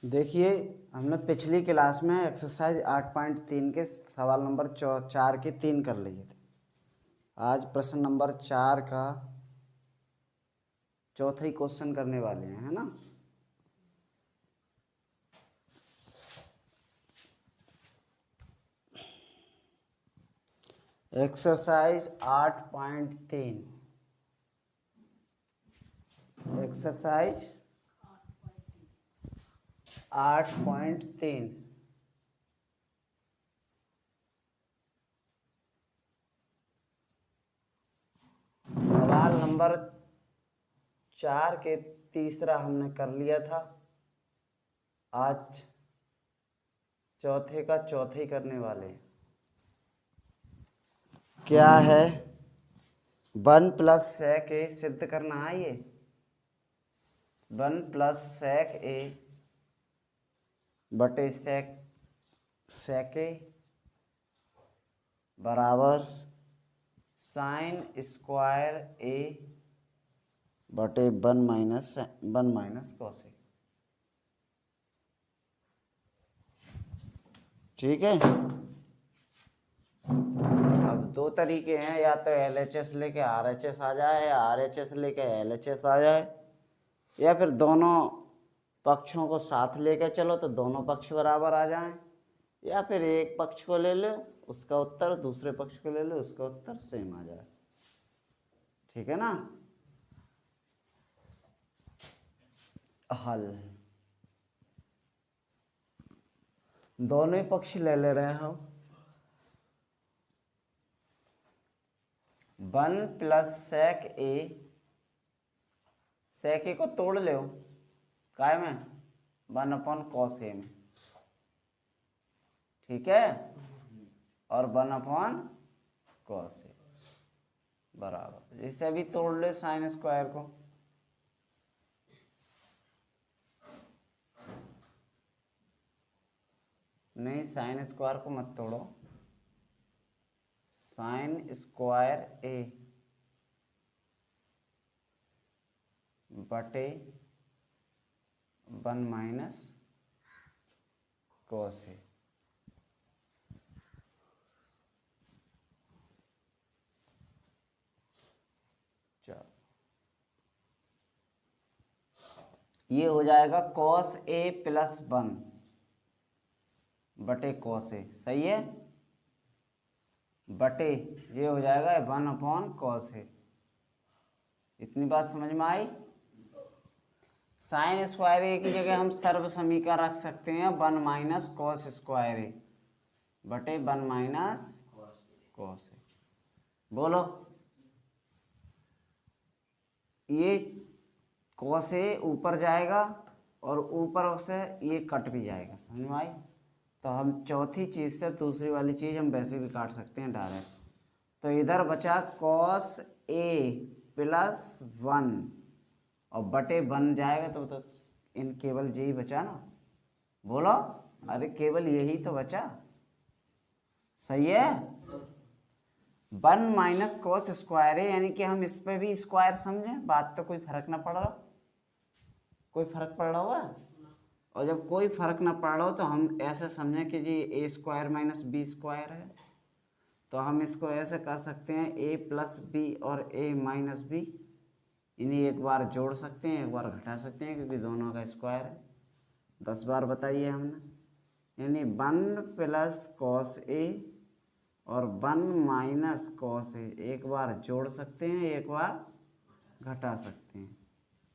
देखिए, हमने पिछली क्लास में एक्सरसाइज 8.3 के सवाल नंबर 4 के 3 कर लिए थे। आज प्रश्न नंबर 4 का चौथा ही क्वेश्चन करने वाले हैं, है ना। एक्सरसाइज 8.3 एक्सरसाइज 8.3 सवाल नंबर 4 के तीसरा हमने कर लिया था। आज चौथे का चौथा ही करने वाले हैं। क्या है? 1 प्लस सेक ए सिद्ध करना है। ये 1 प्लस सेक ए बटे सेक ए बराबर साइन स्क्वायर ए बटे 1 माइनस कॉस ए। ठीक है। अब दो तरीके हैं, या तो LHS लेके RHS आ जाए या RHS लेके LHS आ जाए, या फिर दोनों पक्षों को साथ लेके चलो तो दोनों पक्ष बराबर आ जाएं, या फिर एक पक्ष को ले लो उसका उत्तर, दूसरे पक्ष को ले लो उसका उत्तर सेम आ जाए। ठीक है ना। हल दोनों ही पक्ष ले रहे हैं हम। 1 प्लस सेक ए को तोड़ लो काय में 1 अपॉन कॉस ए में। ठीक है। और 1 अपॉन कॉस ए बराबर, इसे भी तोड़ लो साइन स्क्वायर को। नहीं, साइन स्क्वायर को मत तोड़ो। साइन स्क्वायर ए बटे 1 माइनस कॉस ए। चलो, ये हो जाएगा कॉस ए प्लस 1 बटे कॉस ए। सही है। बटे ये हो जाएगा 1 अपॉन कॉस ए। इतनी बात समझ में आई। साइन स्क्वायर ए की जगह हम सर्व समीकरण रख सकते हैं 1 माइनस कॉस स्क्वायर ए बटे 1 माइनस कॉस ए। बोलो, ये कॉस ए ऊपर जाएगा और ऊपर से ये कट भी जाएगा। समझ में आई। तो हम चौथी चीज़ से दूसरी वाली चीज़ हम वैसे भी काट सकते हैं डायरेक्ट। तो इधर बचा कॉस ए प्लस 1 और बटे 1 जाएगा तो इन केवल यही बचा ना। बोलो, अरे केवल यही तो बचा। सही है। 1 माइनस कॉस स्क्वायर है, यानी कि हम इस पे भी स्क्वायर समझें, बात तो कोई फर्क ना पड़ रहा। कोई फर्क पड़ रहा हुआ। और जब कोई फर्क ना पड़ रहा हो तो हम ऐसे समझें कि जी ए स्क्वायर माइनस बी स्क्वायर है, तो हम इसको ऐसे कर सकते हैं ए प्लस बी और ए माइनस बी, इन्हें एक बार जोड़ सकते हैं एक बार घटा सकते हैं क्योंकि दोनों का स्क्वायर है। 10 बार बताइए हमने, यानी 1 प्लस कॉस ए और 1 माइनस कॉस ए, एक बार जोड़ सकते हैं एक बार घटा सकते हैं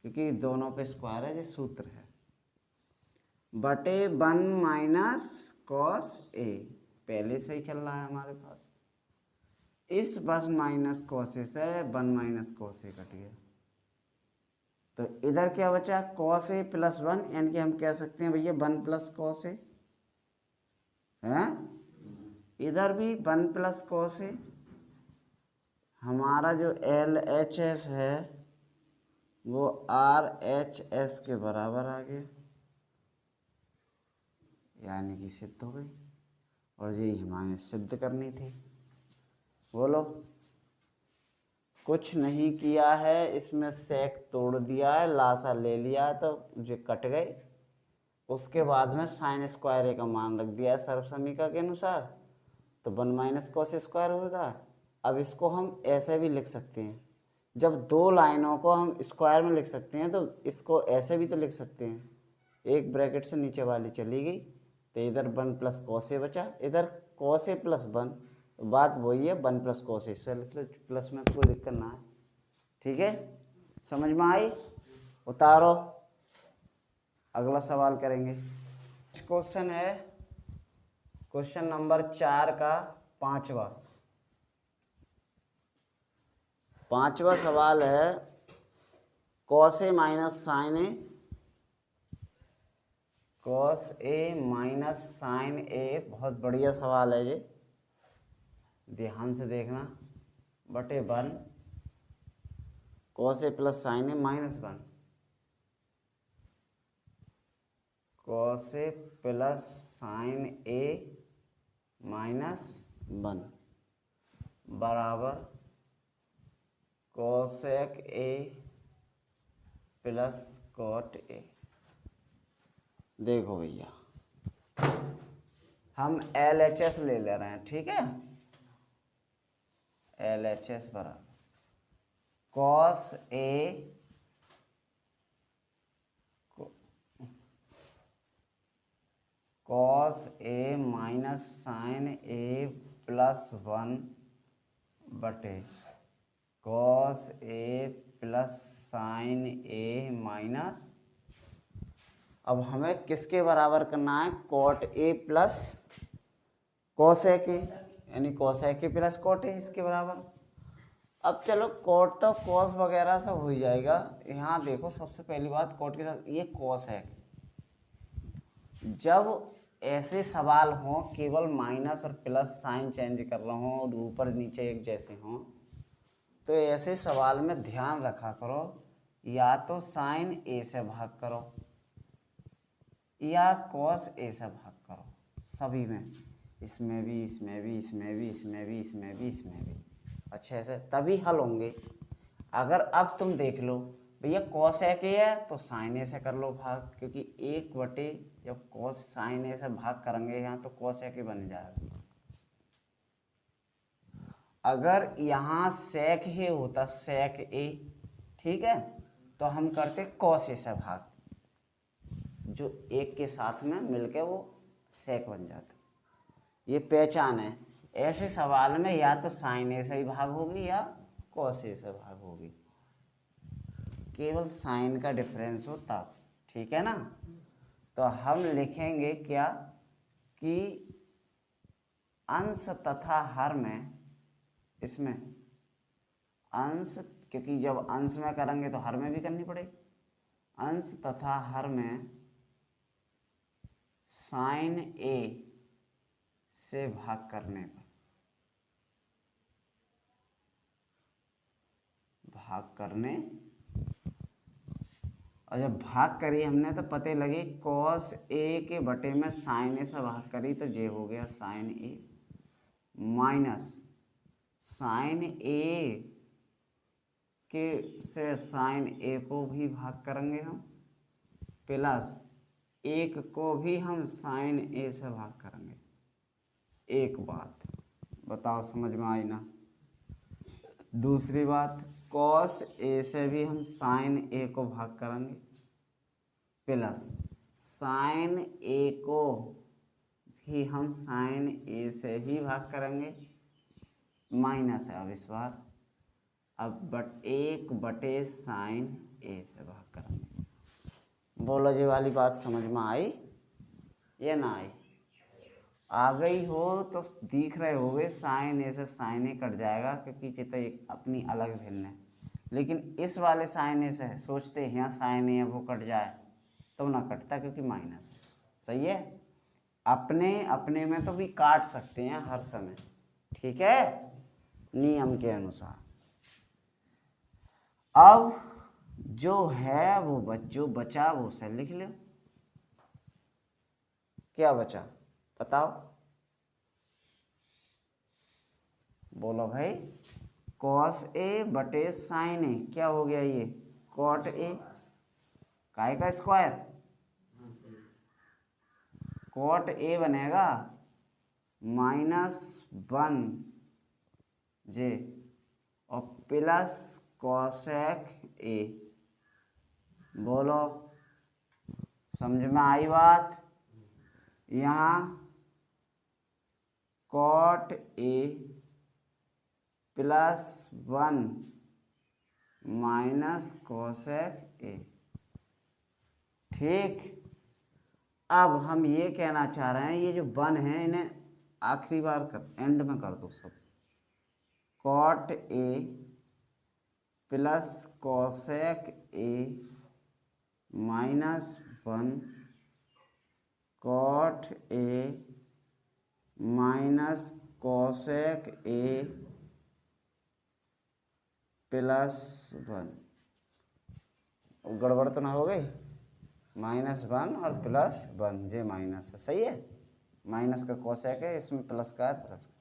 क्योंकि दोनों पे स्क्वायर है, ये सूत्र है। बटे 1 माइनस कॉस ए पहले से ही चल रहा है हमारे पास। इस 1 माइनस कॉस ए से 1 माइनस कॉस ए कट गया, तो इधर क्या बचा कॉस ए प्लस 1, यानी कि हम कह सकते हैं भैया 1 प्लस कॉस ए है। इधर भी 1 प्लस कॉस ए। हमारा जो LHS है वो RHS के बराबर आ गया, यानी कि सिद्ध हो गई। और यही हमें सिद्ध करनी थी। बोलो, कुछ नहीं किया है, इसमें सेक तोड़ दिया है, लासा ले लिया है तो जो कट गए। उसके बाद में साइन स्क्वायर ए का मान रख दिया है सर्व समीकरण के अनुसार, तो 1 माइनस कॉस स्क्वायर होगा। अब इसको हम ऐसे भी लिख सकते हैं, जब दो लाइनों को हम स्क्वायर में लिख सकते हैं तो इसको ऐसे भी तो लिख सकते हैं। एक ब्रैकेट से नीचे वाली चली गई तो इधर 1 प्लस कॉस ए बचा, इधर कॉस ए प्लस 1, बात वही है 1 प्लस कॉस ए, इससे लिख लो प्लस में, कोई दिक्कत ना है। ठीक है, समझ में आई? उतारो, अगला सवाल करेंगे। क्वेश्चन है क्वेश्चन नंबर 4 का पांचवा सवाल है cos A minus sin A, cos A minus sin ए, बहुत बढ़िया सवाल है ये, ध्यान से देखना, बटे 1 cos A plus sign A minus 1, cos A plus sign A minus 1 बराबर cosec A plus cot A. देखो भैया, हम LHS ले रहे हैं, ठीक है। LHS बराबर cos A minus sin A plus 1 बटे cos A plus sign A minus, अब हमें किसके बराबर करना है? Cot A plus cosec A, यानी cosec A plus cot A, इसके बराबर। अब चलो कॉट तो कॉस वगैरह से हो ही जाएगा। यहाँ देखो, सबसे पहली बात कॉट के साथ ये कोसेक, जब ऐसे सवाल हो केवल माइनस और प्लस साइन चेंज कर रहा हूँ और ऊपर नीचे एक जैसे हों, तो ऐसे सवाल में ध्यान रखा करो, या तो साइन ए से भाग करो या कॉस ए से भाग करो, सभी में, इसमें भी, इसमें भी, इसमें भी, इसमें भी, इसमें भी, इसमें भी, अच्छे से तभी हल होंगे। अगर अब तुम देख लो भैया कॉस ए के है तो साइन ए से कर लो भाग, क्योंकि 1 बटे जब कॉस साइन ए से भाग करेंगे यहाँ तो कॉस ए के बन जाएगा। अगर यहाँ सेक ही होता, सेक ए, ठीक है, तो हम करते कॉस ए से भाग, जो एक के साथ में मिलके वो सेक बन जाता। ये पहचान है, ऐसे सवाल में या तो साइन ए से ही भाग होगी या कॉस ए से भाग होगी, केवल साइन का डिफरेंस हो तब, ठीक है ना। तो हम लिखेंगे क्या कि अंश तथा हर में, इसमें अंश, क्योंकि जब अंश में करेंगे तो हर में भी करनी पड़ेगी, अंश तथा हर में साइन ए से भाग करने पर, भाग करने, और जब भाग करी हमने तो पते लगी कॉस ए के बटे में साइन ए से भाग करी तो ये हो गया साइन ए माइनस साइन ए के से साइन ए को भी भाग करेंगे हम, प्लस 1 को भी हम साइन ए से भाग करेंगे। एक बात बताओ, समझ में आई ना? दूसरी बात, कॉस ए से भी हम साइन ए को भाग करेंगे, प्लस साइन ए को भी हम साइन ए से ही भाग करेंगे, माइनस है अब इस बार, अब 1 बटे साइन ए से भाग करेंगे। बोलो जी वाली बात समझ में आई या ना आई? आ गई हो तो दिख रहे होगे साइन ए से साइन ए कट जाएगा, क्योंकि चित्र एक अपनी अलग भिन्न है, लेकिन इस वाले साइन ए से सोचते हैं यहाँ साइन ए वो कट जाए तो ना कटता, क्योंकि माइनस है। सही है, अपने अपने में तो भी काट सकते हैं हर समय, ठीक है, नियम के अनुसार। अब जो है वो जो बचा वो से लिख लो, क्या बचा बताओ, बोलो भाई। कॉस ए बटे साइन ए, क्या हो गया ये कॉट ए, काय का स्क्वायर, कॉट ए बनेगा -1 जे और प्लस कॉसेक ए। बोलो समझ में आई बात? यहाँ cot A +1 minus cosec A. ठीक, अब हम ये कहना चाह रहे हैं ये जो 1 है इन्हें आखिरी बार एंड में कर दो सब। Cot A plus cosec A -1 cot A minus cosec A +1। गड़बड़ तो ना हो गई? -1 और +1 जे माइनस है, सही है। माइनस का कोसेक है, इसमें प्लस का है प्लस का।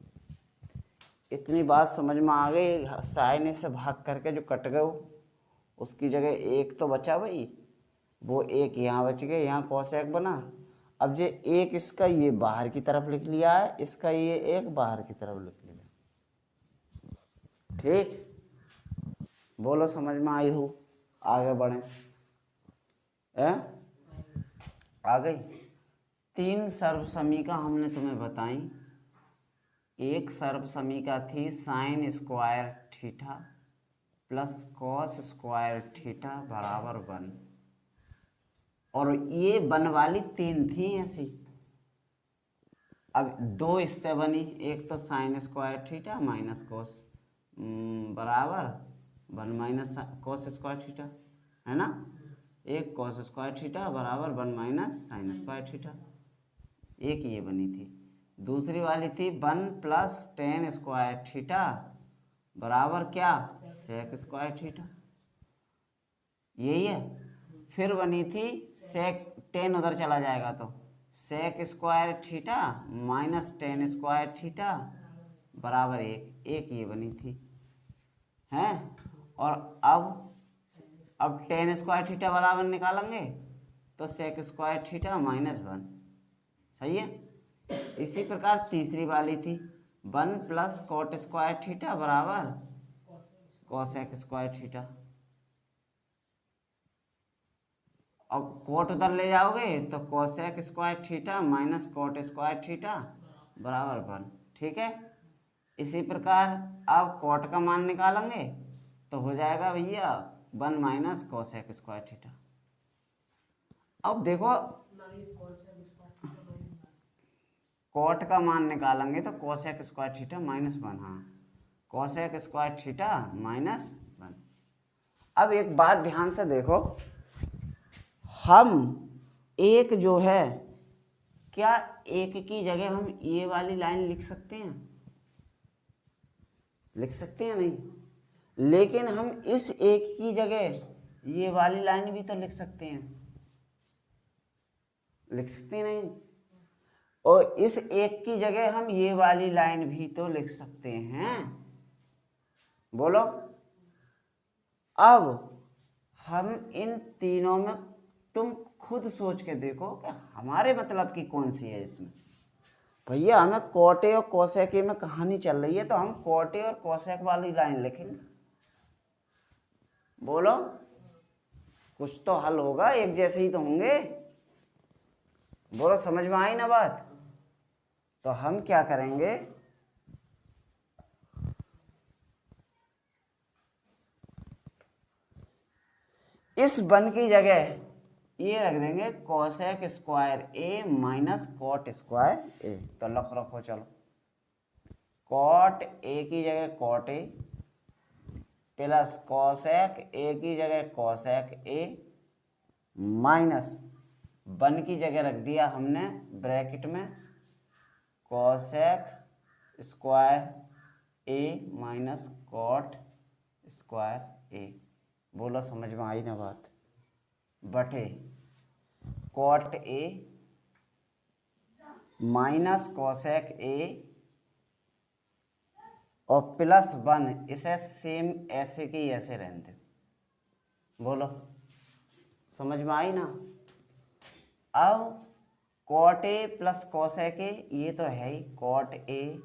इतनी बात समझ में आ गई? साइन से भाग करके जो कट गए उसकी जगह एक तो बचा भाई, वो एक यहाँ बच गया, यहाँ कोसेक बना। अब जे एक इसका ये बाहर की तरफ लिख लिया है, इसका ये एक बाहर की तरफ लिख लिया। ठीक, बोलो समझ में आई हो? आगे बढ़े। आ गई? 3 सर्वसमीका हमने तुम्हें बताई। एक सर्वसमीका थी sine square theta plus cos square theta बराबर 1, और ये 1 वाली 3 थी ऐसी। अब 2 इससे बनी, एक तो sine square theta minus cos बराबर 1 माइनस कॉस स्क्वायर थीटा, है ना। एक कॉस स्क्वायर थीटा बराबर 1 माइनस साइन स्क्वायर थीटा, एक ये बनी थी। दूसरी वाली थी 1 प्लस टेन स्क्वायर थीटा बराबर क्या, सेक स्क्वायर थीटा, यही है। फिर बनी थी सेक, टेन उधर चला जाएगा तो sec square theta minus tan square theta बराबर 1, एक ये बनी थी, हैं। और अब टेन स्क्वायर थीटा बराबर निकालेंगे तो सेक स्क्वायर थीटा -1, सही है। इसी प्रकार तीसरी वाली थी 1 प्लस कॉट स्क्वायर थीटा बराबर कॉसेक स्क्वायर थीटा। अब कोट उधर ले जाओगे तो cosec square theta minus cot square theta बराबर 1, ठीक है। इसी प्रकार अब कोट का मान निकालेंगे तो हो जाएगा भैया 1 माइनस कोसेक स्क्वायर थीटा। अब देखो कोट का मान निकालेंगे तो कोसेक स्क्वायर थीटा -1, हाँ कोसेक स्क्वायर थीटा -1। अब एक बात ध्यान से देखो, हम एक जो है, क्या एक की जगह हम ये वाली लाइन लिख सकते हैं? लिख सकते हैं नहीं, लेकिन हम इस एक की जगह ये वाली लाइन भी तो लिख सकते हैं, लिख सकते हैं नहीं। और इस एक की जगह हम ये वाली लाइन भी तो लिख सकते हैं, बोलो। अब हम इन तीनों में, तुम खुद सोच के देखो कि हमारे मतलब की कौन सी है इसमें। भैया हमें कोटे और कोसेक में कहानी चल रही है तो हम कोटे और कोसेक वाली लाइन लिखेंगे, बोलो। कुछ तो हल होगा, एक जैसे ही तो होंगे, बोलो समझ में आई ना बात? तो हम क्या करेंगे, इस 1 की जगह ये रख देंगे cosec square A minus cot square A. तो रखो चलो, कॉट ए की जगह cot A plus cosec A की जगह कोसेक ए माइनस 1 की जगह रख दिया हमने ब्रैकेट में cosec square A minus cot square A. बोलो समझ में आई ना बात? बटे cot A minus cosec A और +1, इसे सेम ऐसे की ऐसे रहने दे। बोलो समझ में आई ना? अब cot A plus cosec A, ये तो है ही, cot A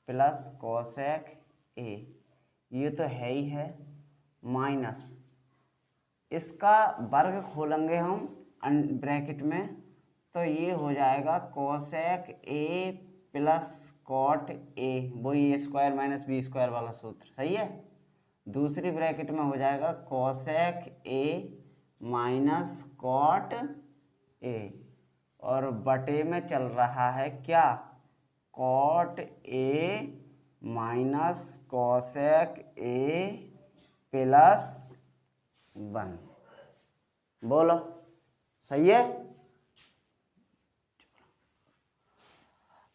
plus cosec A, ये तो है ही है, माइनस इसका वर्ग खोलेंगे हम ब्रैकेट में, तो ये हो जाएगा cosec A plus cot A, वही A square minus B square वाला सूत्र, सही है। दूसरी ब्रैकेट में हो जाएगा cosec A minus cot A, और बटे में चल रहा है क्या, cot A minus cosec A plus 1, बोलो सही है।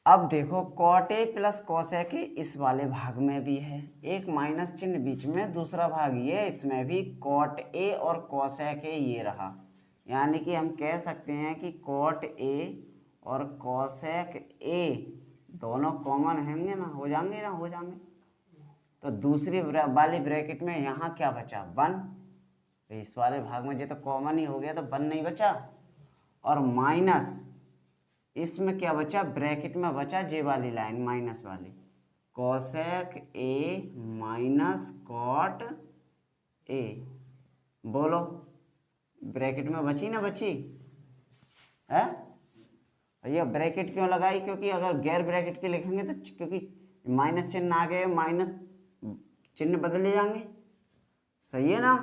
अब देखो cot A plus cosec A इस वाले भाग में भी है, एक माइनस चिन्ह बीच में, दूसरा भाग ये, इसमें भी कॉट ए और कोसेक ए ये रहा, यानी कि हम कह सकते हैं कि कॉट ए और कोसेक ए दोनों कॉमन होंगे ना, हो जाएंगे। तो दूसरी वाली ब्रैकेट में यहाँ क्या बचा, 1, तो इस वाले भाग में ये तो कॉमन ही हो गया, तो 1 नहीं बचा, और माइनस इसमें क्या बचा, ब्रैकेट में बचा जे वाली लाइन माइनस वाली, cosec A minus cot A, बोलो ब्रैकेट में बची ना बची है भैया। ब्रैकेट क्यों लगाई, क्योंकि अगर गैर ब्रैकेट के लिखेंगे तो क्योंकि माइनस चिन्ह आ गए, माइनस चिन्ह बदले जाएंगे, सही है ना।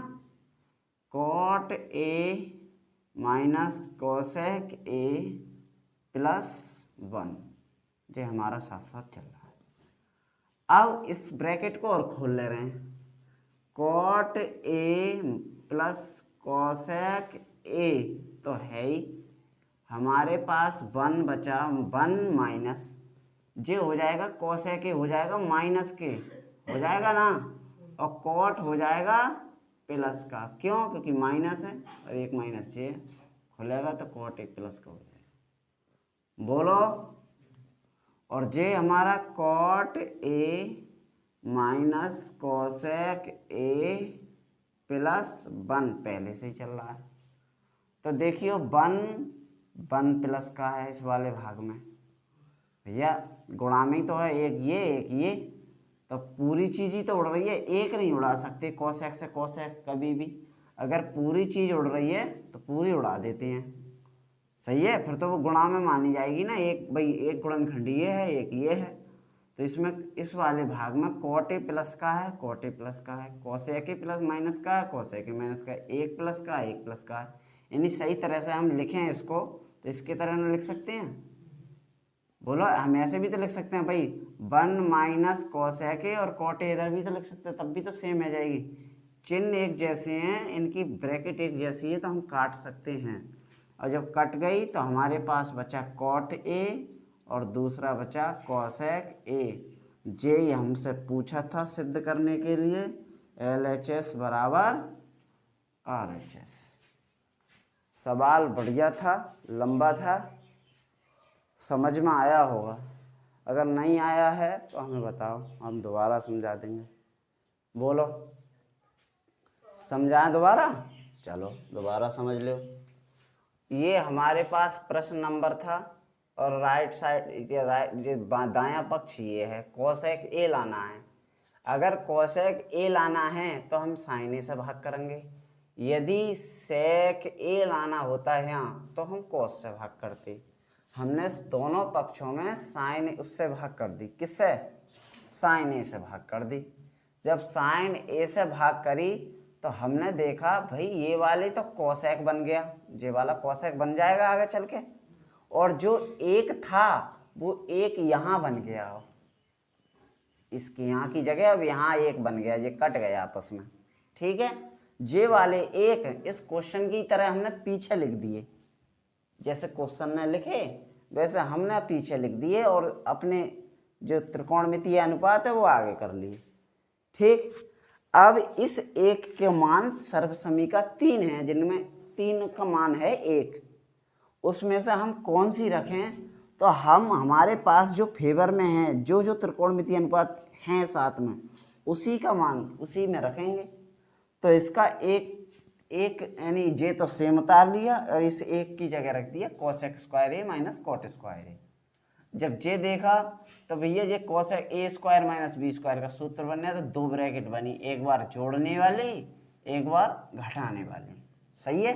Cot A minus cosec A plus 1, जो हमारा साथ साथ चल रहा है। अब इस ब्रैकेट को और खोल ले रहे हैं, cot A plus cosec A तो है ही, हमारे पास 1 बचा, 1 माइनस जे हो जाएगा कोसेक ए हो जाएगा माइनस के, हो जाएगा ना, और कॉट हो जाएगा प्लस का, क्यों, क्योंकि माइनस है और एक माइनस जे खुलेगा तो कॉट ए प्लस का हो जाएगा, बोलो। और जे हमारा cot A minus cosec A plus 1 पहले से ही चल रहा है, तो देखियो 1 प्लस का है इस वाले भाग में भैया, गुणा में तो है, एक ये, तो पूरी चीज़ ही तो उड़ रही है, एक नहीं उड़ा सकते कोसेक से कोसेक कभी भी, अगर पूरी चीज़ उड़ रही है तो पूरी उड़ा देते हैं, सही है, फिर तो वो गुणा में मानी जाएगी ना, एक भाई एक गुणनखंड ये है, एक ये है, तो इसमें इस वाले भाग में कॉट ए प्लस का है, कॉट ए प्लस का है, कोसेक ए प्लस माइनस का है, कोसेक ए माइनस का है, एक प्लस का एक प्लस का है, यानी सही तरह से हम लिखें इसको तो इसके तरह ना लिख सकते हैं, बोलो। हम ऐसे भी तो लिख सकते हैं भाई, 1 माइनस कोसेक ए, और कॉट ए इधर भी तो लिख सकते हैं, तब भी तो सेम आ जाएगी, चिन्ह एक जैसे हैं, इनकी ब्रैकेट एक जैसी है, तो हम काट सकते हैं, और जब कट गई तो हमारे पास बचा कॉट ए और दूसरा बचा कोसेक ए, जे हमसे पूछा था सिद्ध करने के लिए, LHS बराबर RHS। सवाल बढ़िया था, लंबा था, समझ में आया होगा, अगर नहीं आया है तो हमें बताओ, हम दोबारा समझा देंगे, बोलो समझाएं दोबारा, चलो दोबारा समझ लो। ये हमारे पास प्रश्न नंबर था, और राइट साइड ये दायां पक्ष ये है, कोसेक ए लाना है, अगर कोसेक ए लाना है तो हम साइन ए से भाग करेंगे, यदि सेक ए लाना होता है यहाँ तो हम कोस से भाग करते, हमने दोनों पक्षों में साइन उससे भाग कर दी, किससे, साइन ए से भाग कर दी। जब साइन ए से भाग करी तो हमने देखा भाई ये वाली तो कोसेक बन गया, ये वाला कोसेक बन जाएगा आगे चल के, और जो एक था वो एक यहाँ बन गया, इसकी यहाँ की जगह अब यहाँ एक बन गया, ये कट गया आपस में, ठीक है। जे वाले एक इस क्वेश्चन की तरह हमने पीछे लिख दिए, जैसे क्वेश्चन ने लिखे वैसे हमने पीछे लिख दिए, और अपने जो त्रिकोणमितीय अनुपात है वो आगे कर लिए, ठीक। अब इस एक के मान सर्वसमीका 3 है, जिनमें 3 का मान है 1, उसमें से हम कौन सी रखें, तो हम हमारे पास जो फेवर में है, जो त्रिकोणमितीय अनुपात हैं साथ में, उसी का मान उसी में रखेंगे, तो इसका एक एक यानी जे तो सेम उतार लिया और इस एक की जगह रख दिया cosec square A minus cot square A. जब जे देखा तो भैया ये cosec A square minus B square का सूत्र बन गया, तो दो ब्रैकेट बनी, एक बार जोड़ने वाली एक बार घटाने वाली। सही है।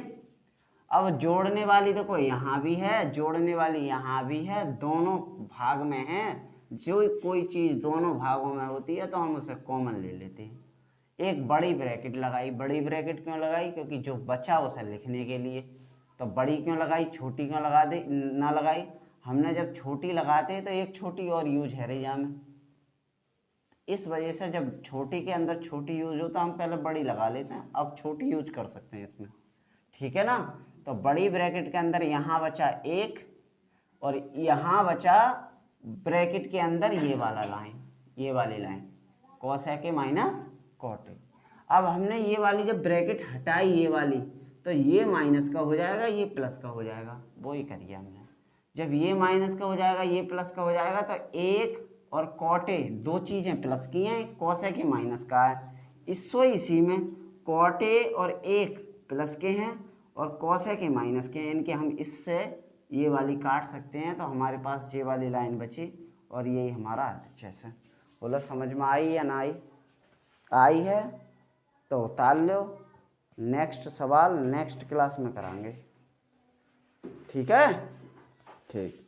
अब जोड़ने वाली देखो यहाँ भी है, जोड़ने वाली यहाँ भी है, दोनों भाग में है। जो कोई चीज़ दोनों भागों में होती है तो हम उसे कॉमन ले लेते हैं। एक बड़ी ब्रैकेट लगाई, बड़ी ब्रैकेट क्यों लगाई, क्योंकि जो बचा उसे लिखने के लिए। तो बड़ी क्यों लगाई, छोटी क्यों लगा दे ना लगाई, हमने जब छोटी लगाते हैं तो एक छोटी और यूज है रेजा में, इस वजह से जब छोटी के अंदर छोटी यूज हो तो हम पहले बड़ी लगा लेते हैं, अब छोटी यूज कर सकते हैं इसमें। ठीक है ना। तो बड़ी ब्रैकेट के अंदर यहाँ बचा एक और यहाँ बचा ब्रैकेट के अंदर ये वाला लाइन, ये वाली line cosec A minus cot A. अब हमने ये वाली जब ब्रैकेट हटाई ये वाली, तो ये माइनस का हो जाएगा, ये प्लस का हो जाएगा, वो ही करिए हमने। जब ये माइनस का हो जाएगा ये प्लस का हो जाएगा, तो एक और कॉट ए दो चीज़ें प्लस की हैं, कोसेक ए माइनस का है, इसी में कॉट ए और एक प्लस के हैं और कोसेक ए माइनस के हैं, इनके हम इससे ये वाली काट सकते हैं, तो हमारे पास ये वाली लाइन बची और यही हमारा जैसे। बोलो समझ में आई या ना आई? आई है तो उतार लो, नेक्स्ट सवाल नेक्स्ट क्लास में करांगे। ठीक है, ठीक।